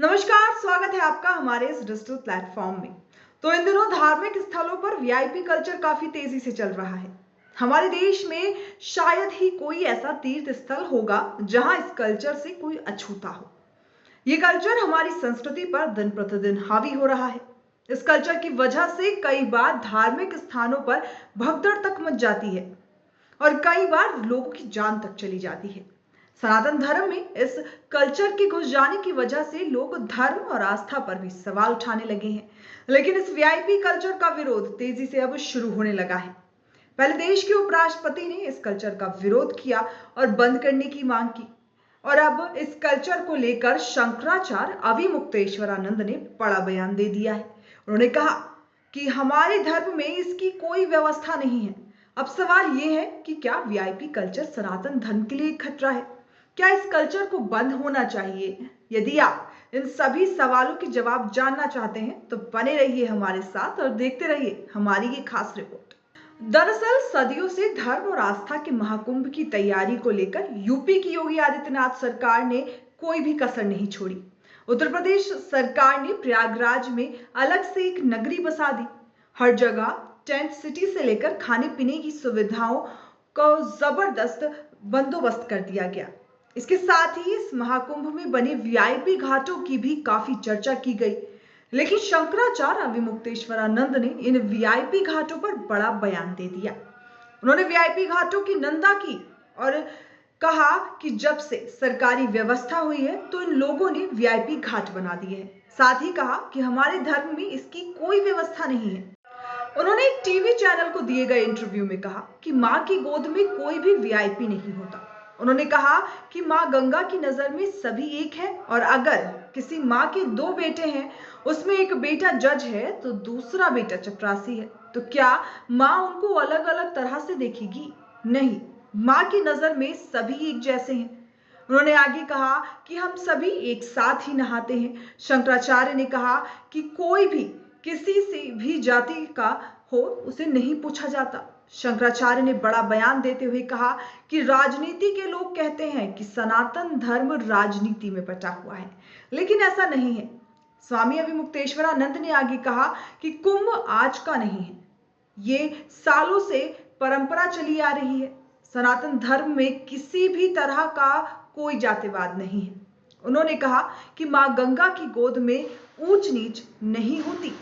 नमस्कार, स्वागत है आपका हमारे इस डिजिटल प्लेटफॉर्म में। तो इन दिनों धार्मिक स्थलों पर वीआईपी कल्चर काफी तेजी से चल रहा है। हमारे देश में शायद ही कोई ऐसा तीर्थ स्थल होगा जहां इस कल्चर से कोई अछूता हो। ये कल्चर हमारी संस्कृति पर दिन प्रतिदिन हावी हो रहा है। इस कल्चर की वजह से कई बार धार्मिक स्थानों पर भगदड़ तक मच जाती है और कई बार लोगों की जान तक चली जाती है। सनातन धर्म में इस कल्चर के घुस जाने की वजह से लोग धर्म और आस्था पर भी सवाल उठाने लगे हैं। लेकिन इस वीआईपी कल्चर का विरोध तेजी से अब शुरू होने लगा है। पहले देश के उपराष्ट्रपति ने इस कल्चर का विरोध किया और बंद करने की मांग की, और अब इस कल्चर को लेकर शंकराचार्य अविमुक्तेश्वरानंद ने बड़ा बयान दे दिया है। उन्होंने कहा कि हमारे धर्म में इसकी कोई व्यवस्था नहीं है। अब सवाल यह है कि क्या वीआईपी कल्चर सनातन धर्म के लिए खतरा है? क्या इस कल्चर को बंद होना चाहिए? यदि आप इन सभी सवालों के जवाब जानना चाहते हैं तो बने रहिए हमारे साथ और देखते रहिए हमारी ये खास रिपोर्ट। दरअसल सदियों से धर्म और आस्था के महाकुंभ की तैयारी को लेकर यूपी की योगी आदित्यनाथ सरकार ने कोई भी कसर नहीं छोड़ी। उत्तर प्रदेश सरकार ने प्रयागराज में अलग से एक नगरी बसा दी। हर जगह टेंट सिटी से लेकर खाने पीने की सुविधाओं को जबरदस्त बंदोबस्त कर दिया गया। इसके साथ ही इस महाकुंभ में बने वीआईपी घाटों की भी काफी चर्चा की गई। लेकिन शंकराचार्य अविमुक्तेश्वरानंद ने इन वीआईपी घाटों पर बड़ा बयान दे दिया। उन्होंने वीआईपी घाटों की निंदा की और कहा कि जब से सरकारी व्यवस्था हुई है तो इन लोगों ने वीआईपी घाट बना दिए हैं। साथ ही कहा कि हमारे धर्म में इसकी कोई व्यवस्था नहीं है। उन्होंने एक टीवी चैनल को दिए गए इंटरव्यू में कहा कि मां की गोद में कोई भी वीआईपी नहीं होता। उन्होंने कहा कि मां गंगा की नजर में सभी एक है, और अगर किसी मां के दो बेटे हैं, उसमें एक बेटा जज है तो दूसरा बेटा चपरासी है, तो क्या मां उनको अलग अलग तरह से देखेगी? नहीं, मां की नजर में सभी एक जैसे हैं। उन्होंने आगे कहा कि हम सभी एक साथ ही नहाते हैं। शंकराचार्य ने कहा कि कोई भी किसी से भी जाति का हो उसे नहीं पूछा जाता। शंकराचार्य ने बड़ा बयान देते हुए कहा कि राजनीति के लोग कहते हैं कि सनातन धर्म राजनीति में बटा हुआ है, लेकिन ऐसा नहीं है। स्वामी अविमुक्तेश्वरानंद ने आगे कहा कि कुंभ आज का नहीं है, ये सालों से परंपरा चली आ रही है। सनातन धर्म में किसी भी तरह का कोई जातिवाद नहीं है। उन्होंने कहा कि मां गंगा की गोद में ऊंच नीच नहीं होती।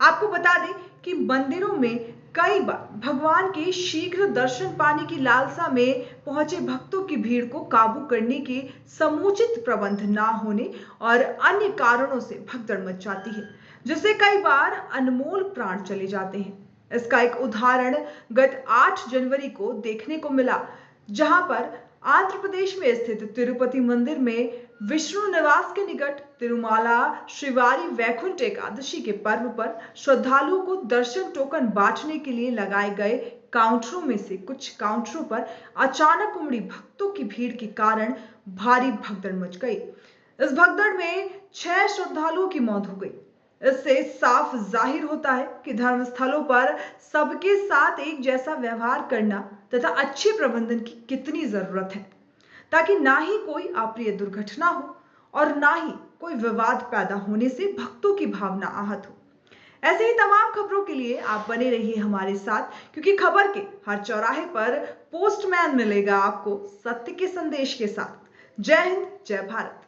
आपको बता दें कि मंदिरों में कई बार भगवान के शीघ्र दर्शन पाने की लालसा में पहुंचे भक्तों की भीड़ को काबू करने के समुचित प्रबंध ना होने और अन्य कारणों से भगदड़ मच जाती है, जिससे कई बार अनमोल प्राण चले जाते हैं। इसका एक उदाहरण गत 8 जनवरी को देखने को मिला, जहां पर आंध्र प्रदेश में स्थित तिरुपति मंदिर में विष्णु निवास के निकट तिरुमाला श्रीवारी वैकुंठ एकादशी के पर्व पर श्रद्धालुओं को दर्शन टोकन बांटने के लिए लगाए गए काउंटरों में से कुछ काउंटरों पर अचानक उमड़ी भक्तों की भीड़ के कारण भारी भगदड़ मच गई। इस भगदड़ में 6 श्रद्धालुओं की मौत हो गई। इससे साफ जाहिर होता है कि धर्म स्थलों पर सबके साथ एक जैसा व्यवहार करना तथा अच्छे प्रबंधन की कितनी जरूरत है, ताकि ना ही कोई अप्रिय दुर्घटना हो और ना ही कोई विवाद पैदा होने से भक्तों की भावना आहत हो। ऐसे ही तमाम खबरों के लिए आप बने रहिए हमारे साथ, क्योंकि खबर के हर चौराहे पर पोस्टमैन मिलेगा आपको सत्य के संदेश के साथ। जय हिंद, जय भारत।